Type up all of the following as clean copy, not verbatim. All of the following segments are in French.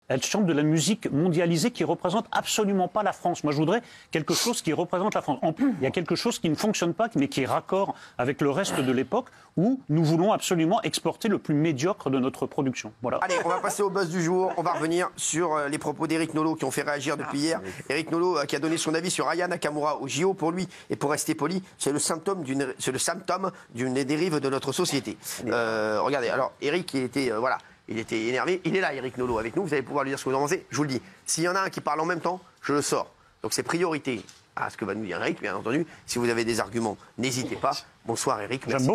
Elle chante de la musique mondialisée qui ne représente absolument pas la France. Moi, je voudrais quelque chose qui représente la France. En plus, il y a quelque chose qui ne fonctionne pas, mais qui est raccord avec le reste de l'époque, où nous voulons absolument exporter le plus médiocre de notre production. Voilà. Allez, on va passer au buzz du jour. On va revenir sur les propos d'Éric Nolot qui ont fait réagir depuis hier. Éric Nolot qui a donné son avis sur Aya Nakamura au JO. Pour lui, et pour rester poli, c'est le symptôme d'une dérive de notre société. Regardez, alors Éric, il était énervé. Il est là, Éric Nolot, avec nous. Vous allez pouvoir lui dire ce que vous en pensez. Je vous le dis. S'il y en a un qui parle en même temps, je le sors. Donc c'est priorité à ce que va nous dire Éric, bien entendu. Si vous avez des arguments, n'hésitez pas. Bonsoir Éric. J'aime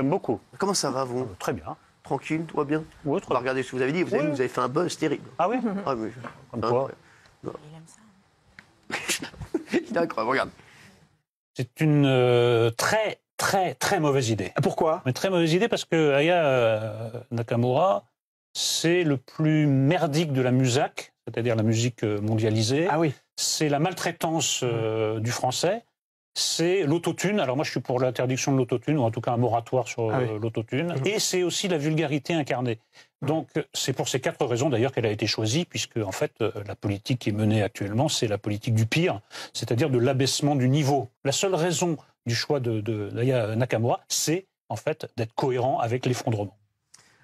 beaucoup. Comment ça va, vous? Très bien. Tranquille, tout va bien? Oui, On va regarder ce que vous avez dit. Vous avez fait un buzz terrible. Ah oui? Ah, mais... Comme quoi? Il aime ça. Il est incroyable, regarde. C'est une très mauvaise idée. Pourquoi? Une très mauvaise idée parce que Aya Nakamura, c'est le plus merdique de la musac, c'est-à-dire la musique mondialisée. Ah oui. C'est la maltraitance du français. C'est l'autotune. Alors moi, je suis pour l'interdiction de l'autotune, ou en tout cas un moratoire sur l'autotune. Et c'est aussi la vulgarité incarnée. Donc c'est pour ces 4 raisons d'ailleurs qu'elle a été choisie, puisque en fait la politique qui est menée actuellement, c'est la politique du pire, c'est-à-dire de l'abaissement du niveau. La seule raison du choix d'Aya Nakamura, c'est en fait d'être cohérent avec l'effondrement.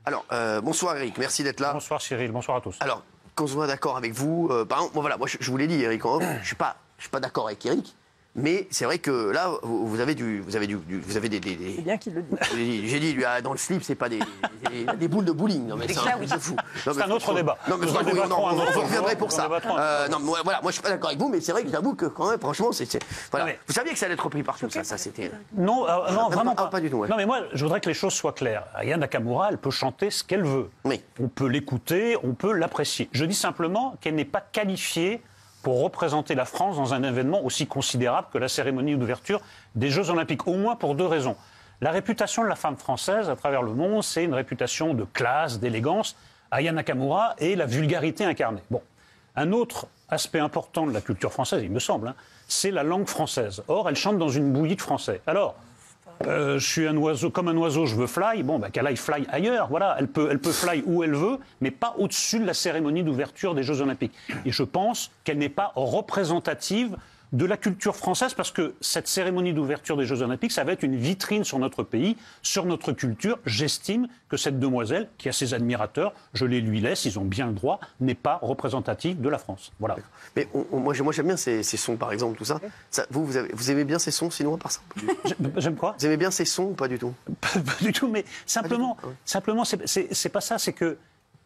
Alors, bonsoir Eric, merci d'être là. Bonsoir Cyril, bonsoir à tous. Alors, qu'on soit d'accord avec vous, par exemple, voilà, moi je vous l'ai dit Eric en off, je suis pas d'accord avec Eric. Mais c'est vrai que là, vous avez des... C'est bien qu'il le dit. J'ai dit, lui, dans le slip, c'est pas des boules de bowling. Non, mais c'est un fou. C'est un autre débat. Non, mais vous reviendrez pour ça. Non, voilà, moi, je suis pas d'accord avec vous, mais c'est vrai que j'avoue que, quand même, franchement, voilà. Vous saviez que ça allait être repris partout, ça, c'était... Non, vraiment pas du tout, ouais. Non, mais moi, je voudrais que les choses soient claires. Aya Nakamura, elle peut chanter ce qu'elle veut. Oui. On peut l'écouter, on peut l'apprécier. Je dis simplement qu'elle n'est pas qualifiée pour représenter la France dans un événement aussi considérable que la cérémonie d'ouverture des Jeux Olympiques, au moins pour 2 raisons. La réputation de la femme française à travers le monde, c'est une réputation de classe, d'élégance. Aya Nakamura et la vulgarité incarnée. Bon. Un autre aspect important de la culture française, il me semble, c'est la langue française. Or, elle chante dans une bouillie de français. Alors, je suis un oiseau, comme un oiseau, je veux fly. Bon, qu'elle aille fly ailleurs. Voilà, elle peut fly où elle veut, mais pas au-dessus de la cérémonie d'ouverture des Jeux Olympiques. Et je pense qu'elle n'est pas représentative de la culture française, parce que cette cérémonie d'ouverture des Jeux Olympiques, ça va être une vitrine sur notre pays, sur notre culture. J'estime que cette demoiselle, qui a ses admirateurs, je les lui laisse, ils ont bien le droit, n'est pas représentative de la France. Voilà. Mais moi j'aime bien ces sons, par exemple, tout ça. Vous aimez bien ces sons, sinon, à part ça? J'aime quoi? Vous aimez bien ces sons ou pas du tout? Pas du tout, mais simplement, c'est pas ça, c'est que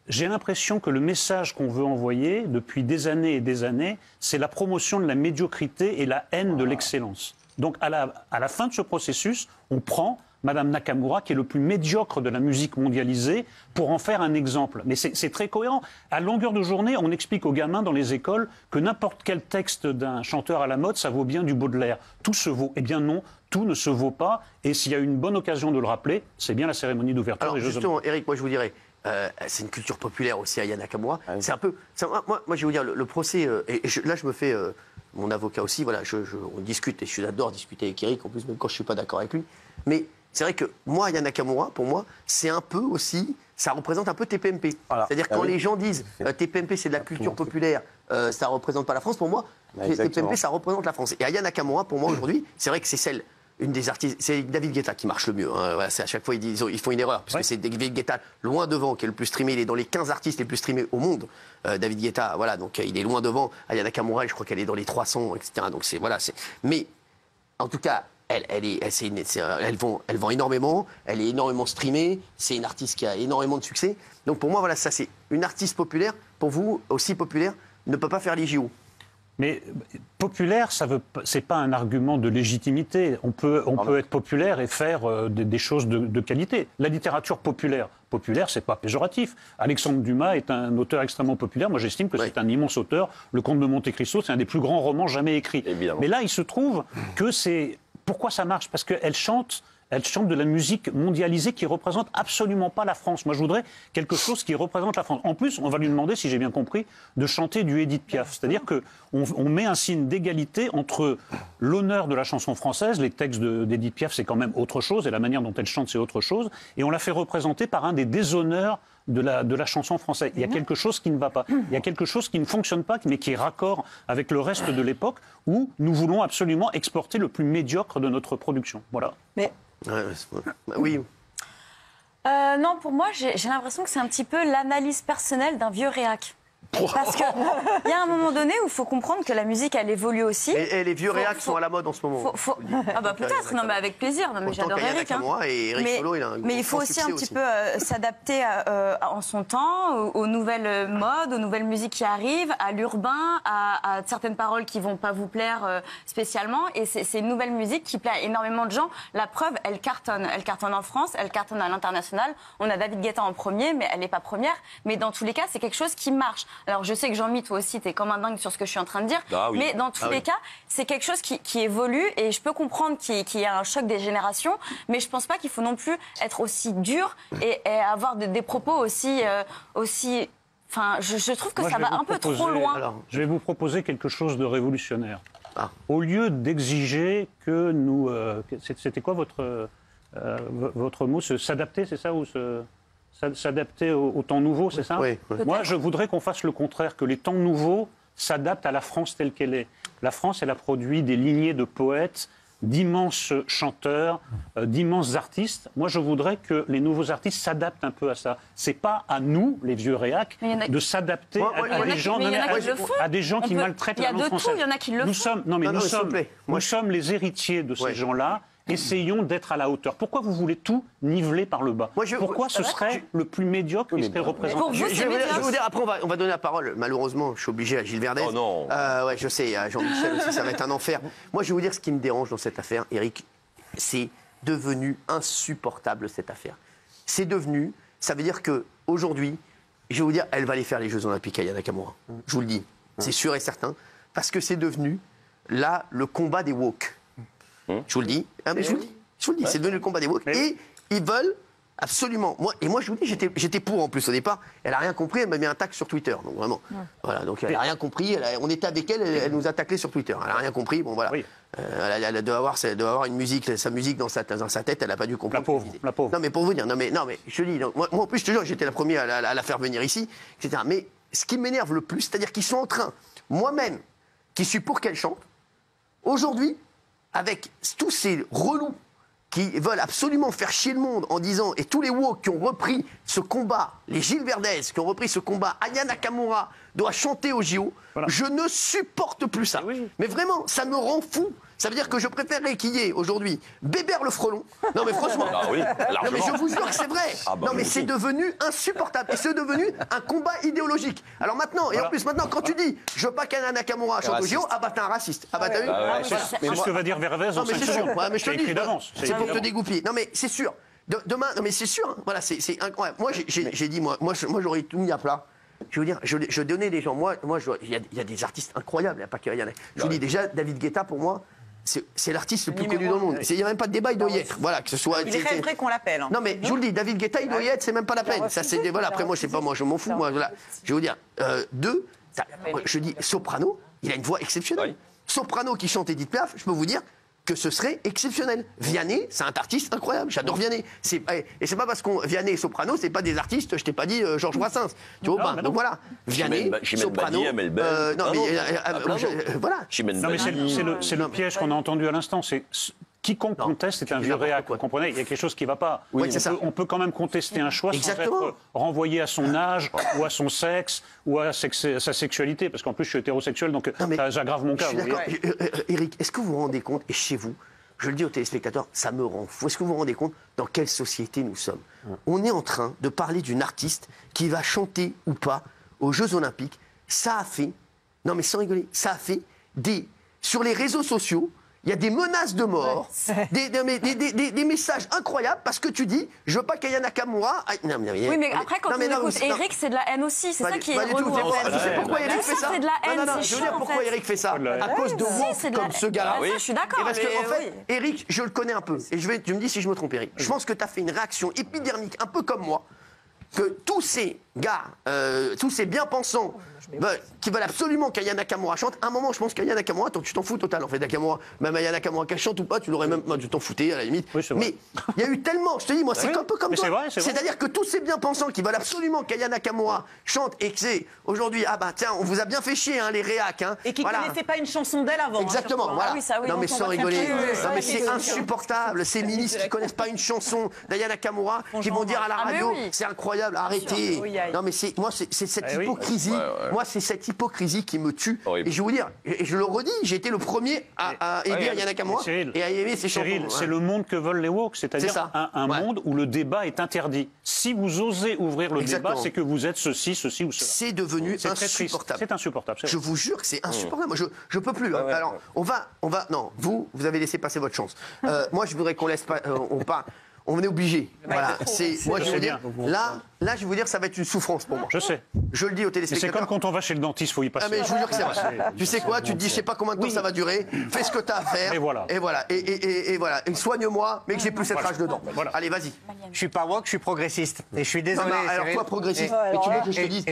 j'ai l'impression que le message qu'on veut envoyer depuis des années et des années, c'est la promotion de la médiocrité et la haine de l'excellence. Donc à la fin de ce processus, on prend Madame Nakamura, qui est le plus médiocre de la musique mondialisée, pour en faire un exemple. Mais c'est très cohérent. À longueur de journée, on explique aux gamins dans les écoles que n'importe quel texte d'un chanteur à la mode, ça vaut bien du Baudelaire. Tout se vaut. Eh bien non, tout ne se vaut pas. Et s'il y a une bonne occasion de le rappeler, c'est bien la cérémonie d'ouverture des Jeux Olympiques. Justement, Eric, moi je vous dirais... c'est une culture populaire aussi, Aya Nakamura. C'est un peu... moi, je vais vous dire, le procès... là, je me fais... mon avocat aussi, voilà, on discute, et j'adore discuter avec Eric, en plus, même quand je ne suis pas d'accord avec lui. Mais c'est vrai que moi, Aya Nakamura, pour moi, c'est un peu aussi... Ça représente un peu TPMP. Voilà. C'est-à-dire quand les gens disent TPMP, c'est de la culture populaire, ça ne représente pas la France, pour moi, TPMP, ça représente la France. Et Aya Nakamura, pour moi, aujourd'hui, c'est vrai que c'est celle... Une des artistes, c'est David Guetta qui marche le mieux. Hein. Voilà, à chaque fois, ils font une erreur, parce que c'est David Guetta loin devant qui est le plus streamé. Il est dans les 15 artistes les plus streamés au monde. David Guetta, voilà, donc il est loin devant. Aya Nakamura, je crois qu'elle est dans les 300, etc. Donc voilà, mais en tout cas, elle vend énormément, elle est énormément streamée. C'est une artiste qui a énormément de succès. Donc pour moi, voilà, ça c'est une artiste populaire. Pour vous, aussi populaire, ne peut pas faire les JO. Mais populaire, c'est pas un argument de légitimité. On peut être populaire et faire des choses de qualité. La littérature populaire, c'est pas péjoratif. Alexandre Dumas est un auteur extrêmement populaire. Moi, j'estime que c'est un immense auteur. Le Comte de Monte-Cristo, c'est un des plus grands romans jamais écrits. Évidemment. Mais là, il se trouve que c'est... Pourquoi ça marche? Parce qu'elle chante de la musique mondialisée qui ne représente absolument pas la France. Moi, je voudrais quelque chose qui représente la France. En plus, on va lui demander, si j'ai bien compris, de chanter du Édith Piaf. C'est-à-dire qu'on met un signe d'égalité entre l'honneur de la chanson française, les textes d'Édith Piaf, c'est quand même autre chose, et la manière dont elle chante, c'est autre chose, et on la fait représenter par un des déshonneurs de la chanson française. Il y a quelque chose qui ne va pas. Il y a quelque chose qui ne fonctionne pas, mais qui est raccord avec le reste de l'époque où nous voulons absolument exporter le plus médiocre de notre production. Voilà. Mais... Oui. Non, pour moi, j'ai l'impression que c'est un petit peu l'analyse personnelle d'un vieux réac. Parce qu'il y a un moment donné où il faut comprendre que la musique, elle évolue aussi. Et les vieux réacs sont à la mode en ce moment. Ah bah peut-être, non mais avec plaisir. Non, mais j'adore Eric. Mais il faut aussi un petit peu s'adapter en son temps aux nouvelles modes, aux nouvelles musiques qui arrivent, à l'urbain, à certaines paroles qui vont pas vous plaire spécialement. Et c'est une nouvelle musique qui plaît à énormément de gens. La preuve, elle cartonne. Elle cartonne en France, elle cartonne à l'international. On a David Guetta en premier, mais elle n'est pas première. Mais dans tous les cas, c'est quelque chose qui marche. Alors je sais que Jean-Mi, toi aussi, t'es comme un dingue sur ce que je suis en train de dire, mais dans tous les cas, c'est quelque chose qui évolue et je peux comprendre qu'il y a un choc des générations, mais je pense pas qu'il faut non plus être aussi dur et avoir des propos aussi... Enfin, je trouve que ça va un peu trop loin. Alors, je vais vous proposer quelque chose de révolutionnaire. Au lieu d'exiger que nous... c'était quoi votre mot? S'adapter, c'est ça, ou s'adapter au temps nouveau, c'est ça? Oui. Moi, je voudrais qu'on fasse le contraire, que les temps nouveaux s'adaptent à la France telle qu'elle est. La France, elle a produit des lignées de poètes, d'immenses chanteurs, d'immenses artistes. Moi, je voudrais que les nouveaux artistes s'adaptent un peu à ça. C'est pas à nous, les vieux réacs, de s'adapter à des gens qui maltraitent la langue française. Il y en a qui le font. Nous sommes les héritiers de ces gens-là. Essayons d'être à la hauteur. Pourquoi vous voulez tout niveler par le bas? Pourquoi ce serait le plus médiocre qui serait représenté? Je vais vous dire, après on va donner la parole. Malheureusement, je suis obligé à Gilles Verdez. Oh non. Ouais, je sais, à Jean-Michel aussi, ça va être un enfer. Moi, je vais vous dire ce qui me dérange dans cette affaire, Eric. C'est devenu insupportable, cette affaire. C'est devenu... Ça veut dire qu'aujourd'hui, je vais vous dire, elle va aller faire les Jeux Olympiques à Yana Nakamura. Je vous le dis. C'est sûr et certain. Parce que c'est devenu, là, le combat des woke. Je vous le dis. Je vous le dis. C'est devenu le combat des woke. Et ils veulent absolument. Moi, je vous dis, j'étais pour en plus au départ. Elle n'a rien compris. Elle m'a mis un tac sur Twitter. Donc vraiment. Voilà. Donc elle n'a rien compris. On était avec elle. Elle nous a taclé sur Twitter. Elle n'a rien compris. Bon voilà. Oui. Elle doit avoir une musique, sa musique dans sa tête. Elle n'a pas dû comprendre. La pauvre. Non mais pour vous dire. Non mais je dis. Moi en plus, je te jure, j'étais la première à la faire venir ici, etc. Mais ce qui m'énerve le plus, c'est-à-dire qu'ils sont en train, moi-même, qui suis pour qu'elle chante, aujourd'hui. Avec tous ces relous qui veulent absolument faire chier le monde en disant, et tous les woke qui ont repris ce combat, les Gilles Verdez qui ont repris ce combat, Aya Nakamura doit chanter au JO, je ne supporte plus ça. Mais vraiment, ça me rend fou. Ça veut dire que je préférerais qu'il y ait aujourd'hui Bébert le Frelon. Non mais franchement, non mais je vous jure que c'est vrai. Non mais c'est devenu insupportable. Et c'est devenu un combat idéologique. Alors maintenant, et en plus maintenant, quand tu dis je veux pas qu'Aya Nakamura chante au JO, ah bah t'es un raciste. Ah bah t'as vu? C'est ce que va dire Verdez dans 5 secondes. Mais je te le dis d'avance. C'est pour te dégoupiller. Non mais c'est sûr. Demain, non mais c'est sûr. Voilà, c'est incroyable. Moi j'ai dit moi j'aurais tout mis à plat. Je veux dire, je donnais des gens. Moi, il y a des artistes incroyables. Il n'y a pas que Yann. Je vous dis déjà, David Guetta pour moi. C'est l'artiste le plus connu dans le monde. Il n'y a même pas de débat, il doit y être. Voilà, que ce soit. Il est très qu'on l'appelle. Non, mais je vous le dis, David Guetta, il doit y être, c'est même pas la peine. Ça, c'est voilà. Après, moi, je sais pas, moi, je m'en fous. Moi, voilà. Je vais vous dire, je dis, Soprano, il a une voix exceptionnelle. Soprano qui chante Edith Piaf, je peux vous dire que ce serait exceptionnel. Vianney, c'est un artiste incroyable. J'adore Vianney. Et c'est pas parce qu'on Vianney et Soprano, c'est pas des artistes. Je t'ai pas dit Georges Brassens. Tu vois pas. Donc voilà. Vianney, Soprano. Non mais voilà. Non mais c'est le piège qu'on a entendu à l'instant. C'est quiconque conteste est un vieux réac. Vous comprenez? Il y a quelque chose qui ne va pas. On peut quand même contester un choix sans être renvoyé à son âge ou à son sexe ou à sa sexualité. Parce qu'en plus, je suis hétérosexuel, donc j'aggrave mon cas. Eric, est-ce que vous vous rendez compte, et chez vous, je le dis aux téléspectateurs, ça me rend fou. Est-ce que vous vous rendez compte dans quelle société nous sommes? On est en train de parler d'une artiste qui va chanter ou pas aux Jeux Olympiques. Ça a fait, non mais sans rigoler, ça a fait sur les réseaux sociaux, il y a des menaces de mort, des messages incroyables parce que tu dis, je veux pas qu'Aya Nakamura. Oui, mais après, quand on écoute Eric, c'est de la haine aussi. C'est ça qui est relou. Tu sais pourquoi Eric fait ça? C'est de la haine, c'est je veux dire pourquoi Eric fait ça. À cause de woke comme ce gars-là. Je suis d'accord. Parce qu'en fait, Eric, je le connais un peu. Et tu me dis si je me trompe, Eric. Je pense que tu as fait une réaction épidermique, un peu comme moi, que tous ces gars, tous ces bien-pensants qui veulent absolument qu'Aya Nakamura chante, à un moment, je pense qu'Aya Nakamura, tu t'en fous total, en fait, Nakamura. Même Aya Nakamura, qu'elle chante ou pas, tu l'aurais même... Tu t'en foutais, à la limite. Oui, mais il y a eu tellement, je te dis, moi, c'est un peu comme toi. C'est-à-dire que tous ces bien-pensants qui veulent absolument qu'Aya Nakamura chante et que c'est aujourd'hui, ah bah tiens, on vous a bien fait chier, hein, les réacs. Hein, et qui ne connaissaient pas une chanson d'elle avant. Exactement, voilà. Ah oui, ça, oui, non, mais sans rigoler. Non, mais c'est insupportable. Ces ministres qui ne connaissent pas une chanson d'Aya Nakamura, qui vont dire à la radio, c'est incroyable, arrêtez. Non, mais moi, c'est cette hypocrisie. Moi, c'est cette hypocrisie qui me tue. Et je vais vous dire, et je le redis, j'ai été le premier à aider Aya Nakamura et à aimer ses chansons. C'est le monde que veulent les woke, c'est-à-dire un monde où le débat est interdit. Si vous osez ouvrir le débat, c'est que vous êtes ceci ou cela. C'est devenu insupportable. C'est insupportable. Je vous jure que c'est insupportable. Moi, je peux plus. Alors, on va. Non, vous avez laissé passer votre chance. Moi, je voudrais qu'on laisse pas. On est obligé. Voilà. Moi, je veux dire. Là, je vais vous dire, ça va être une souffrance pour moi. Je sais. Je le dis aux téléspectateurs. C'est comme quand on va chez le dentiste, il faut y passer. Ah, mais je vous jure que c'est vrai. Tu sais quoi? Tu te dis, je sais pas combien de temps ça va durer. Fais ce que tu as à faire. Et voilà. Et voilà. Et voilà. Et soigne-moi, mais que j'ai plus cette rage dedans. Voilà. Allez, vas-y. Je suis pas woke, je suis progressiste. Et je suis désolé. Non, alors toi, progressiste. Mais tu veux que je te dise?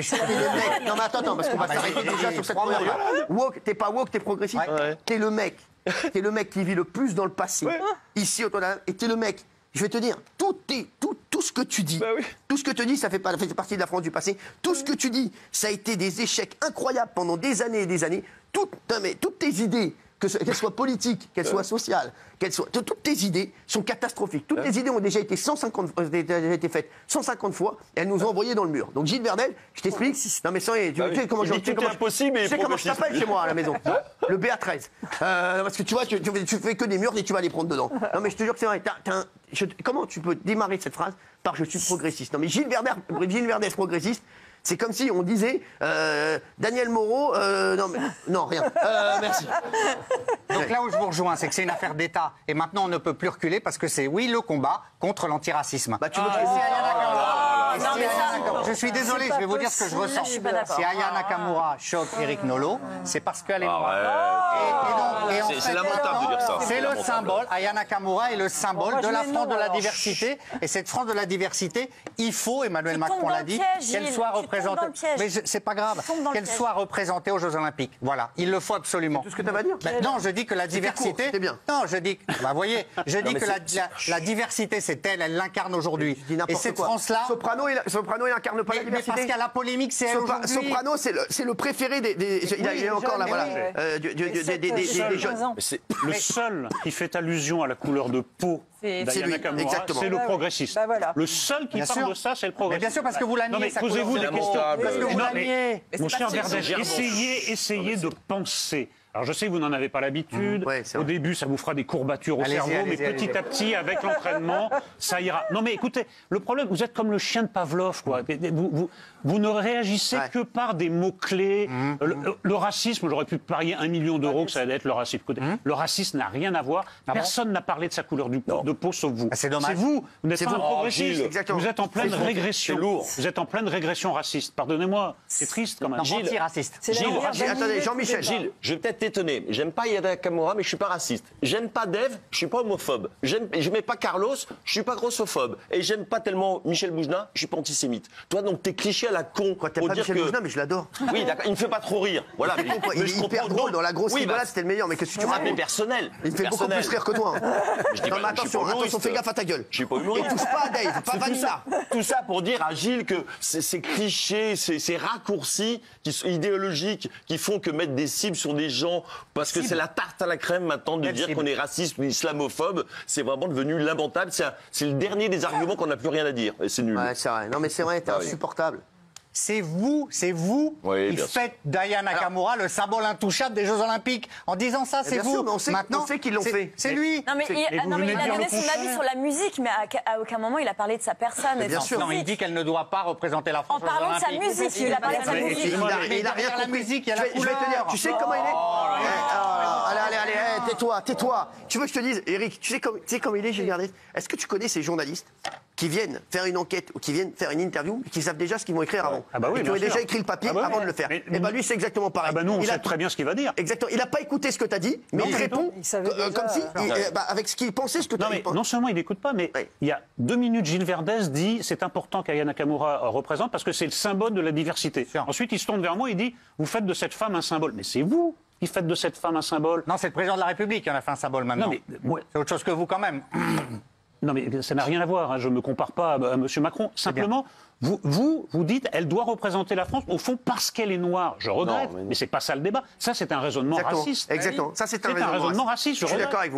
Non, mais attends, parce qu'on va s'arrêter déjà sur cette première. Woke, t'es pas woke, t'es progressiste. T'es le mec. T'es le mec qui vit le plus dans le passé. Ici, au Tonal. Et t'es le mec. Je vais te dire, tout ce que tu dis, tout ce que tu dis, ça fait partie de la France du passé. Tout ce que tu dis, ça a été des échecs incroyables pendant des années et des années. Toutes tes idées, qu'elles soient politiques, qu'elles soient sociales, toutes tes idées sont catastrophiques. Toutes tes idées ont déjà été faites 150 fois et elles nous ont envoyés dans le mur. Donc Gilles Verdel, je t'explique. Non mais tu sais comment je t'appelle chez moi à la maison. Le BA13. Parce que tu vois, tu fais que des murs et tu vas les prendre dedans. Non mais je te jure que c'est vrai. Comment tu peux démarrer cette phrase par je suis progressiste? Non mais Gilles Verdel progressiste. C'est comme si on disait Daniel Moreau. Non, rien. Merci. Donc là où je vous rejoins, c'est que c'est une affaire d'État. Et maintenant, on ne peut plus reculer parce que c'est, le combat contre l'antiracisme. Bah, tu veux je suis désolé, je vais vous dire ce que je ressens. Si Aya Nakamura choque Eric Nolot, c'est parce qu'elle est noire. C'est lamentable de dire ça. C'est le symbole. Aya Nakamura est le symbole de la France de la diversité. Et cette France de la diversité, il faut, Emmanuel Macron l'a dit, qu'elle soit représentée. Mais c'est pas grave, qu'elle soit représentée aux Jeux Olympiques. Voilà, il le faut absolument. Tout ce que tu vas dire. Non, je dis que la diversité. C'était bien. Non, je dis. Voyez, je dis que la diversité, c'est elle l'incarne aujourd'hui. Et cette France-là. Soprano, il incarne pas la diversité. Mais parce qu'à la polémique, c'est elle aujourd'hui. Soprano, c'est le préféré des. Il est encore là, voilà. Des jeunes. Le seul qui fait allusion à la couleur de peau d'Aya Nakamura, c'est le progressiste. Le seul qui parle de ça, c'est le progressiste. Bien sûr, parce que vous la niez. Posez-vous des questions. Parce que vous la niez. Mon cher Verdel, essayez de penser. Alors je sais que vous n'en avez pas l'habitude. Au début, ça vous fera des courbatures au cerveau, mais petit à petit, avec l'entraînement, ça ira. Non mais écoutez, le problème, vous êtes comme le chien de Pavlov, quoi. Vous ne réagissez que par des mots-clés. Le racisme, j'aurais pu parier 1 million d'euros que ça allait être le racisme. Le racisme n'a rien à voir. Personne n'a parlé de sa couleur de peau sauf vous. C'est dommage. C'est vous n'êtes pas un progressiste. Vous êtes en pleine régression. C'est lourd. Vous êtes en pleine régression raciste. Pardonnez-moi, c'est triste quand même. Anti-raciste. Attendez, Jean-Michel. Gilles, je vais peut-être t'étonner. J'aime pas Aya Nakamura, mais je suis pas raciste. J'aime pas Dave, je suis pas homophobe. J'aimais pas Carlos, je suis pas grossophobe. Et j'aime pas tellement Michel Boujna, je suis pas antisémite. Toi, donc, t'es cliché à la con. Quoi, t'aimes pas Michel Boujna, mais je l'adore. Oui, d'accord, il me fait pas trop rire. Voilà, mais il est hyper drôle dans la grosse rigolade, c'était le meilleur. Mais qu'est-ce que tu racontes? Mais personnel. Il me fait beaucoup plus rire que toi. Non, mais attention, fais gaffe à ta gueule. Je suis pas humoriste. Et touche pas à Dave, pas Vanilla. Tout ça pour dire à Gilles que ces clichés, ces raccourcis idéologiques qui font que mettre des cibles sur des gens, parce que c'est la tarte à la crème maintenant de dire qu'on est raciste ou islamophobe, c'est vraiment devenu lamentable. C'est le dernier des arguments qu'on n'a plus rien à dire. Et c'est nul. Ouais, c'est vrai. Non, mais c'est vrai, t'es insupportable. C'est vous qui faites d'Aya Nakamura le symbole intouchable des Jeux Olympiques. En disant ça, c'est vous. Maintenant, on sait qu'ils l'ont fait. C'est lui. Non, mais il a donné son avis sur la musique, mais à aucun moment il a parlé de sa personne. Bien sûr. Non, il dit qu'elle ne doit pas représenter la France. En parlant de sa musique, il a parlé de sa musique. Il a rien compris. La musique, il y a la couleur. Je vais te dire, tu sais comment il est? Allez, tais-toi. Tu veux que je te dise, Eric, tu sais comme il est, Gilles Verdez? Est-ce que tu connais ces journalistes qui viennent faire une enquête ou qui viennent faire une interview, qui savent déjà ce qu'ils vont écrire avant, oui, et qui ont déjà écrit le papier avant de le faire? Et bien lui, c'est exactement pareil. Nous, on sait très bien ce qu'il va dire. Exactement. Il n'a pas écouté ce que tu as dit, mais il répond comme si, avec ce qu'il pensait, ce que tu as dit. Non seulement il n'écoute pas, mais il y a 2 minutes, Gilles Verdez dit c'est important qu'Aya Nakamura représente parce que c'est le symbole de la diversité. Ensuite, il se tourne vers moi et il dit vous faites de cette femme un symbole. Mais c'est vous qui faites de cette femme un symbole. Non, c'est le président de la République qui en a fait un symbole maintenant. C'est autre chose que vous quand même. Non, mais ça n'a rien à voir. Hein. Je ne me compare pas à M. Macron. Simplement, vous dites elle doit représenter la France, au fond, parce qu'elle est noire. Je regrette, mais ce n'est pas ça le débat. Ça, c'est un raisonnement raciste. Exactement. Ça, c'est un raisonnement raciste. Je suis d'accord avec vous.